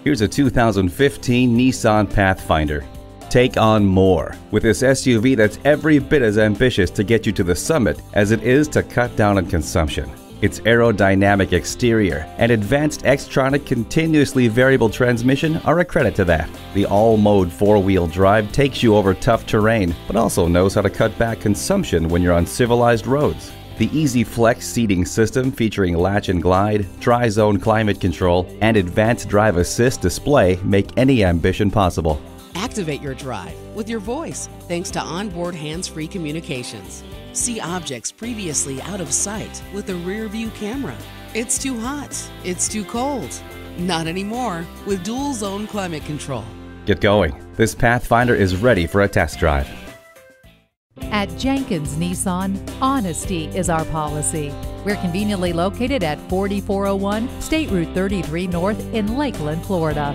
Here's a 2015 Nissan Pathfinder. Take on more with this SUV that's every bit as ambitious to get you to the summit as it is to cut down on consumption. Its aerodynamic exterior and advanced Xtronic continuously variable transmission are a credit to that. The all-mode four-wheel drive takes you over tough terrain, but also knows how to cut back consumption when you're on civilized roads. The Easy Flex seating system featuring latch and glide, tri-zone climate control, and advanced drive assist display make any ambition possible. Activate your drive with your voice thanks to onboard hands-free communications. See objects previously out of sight with a rear-view camera. It's too hot. It's too cold. Not anymore with dual zone climate control. Get going. This Pathfinder is ready for a test drive. At Jenkins Nissan, honesty is our policy. We're conveniently located at 4401 State Route 33 North in Lakeland, Florida.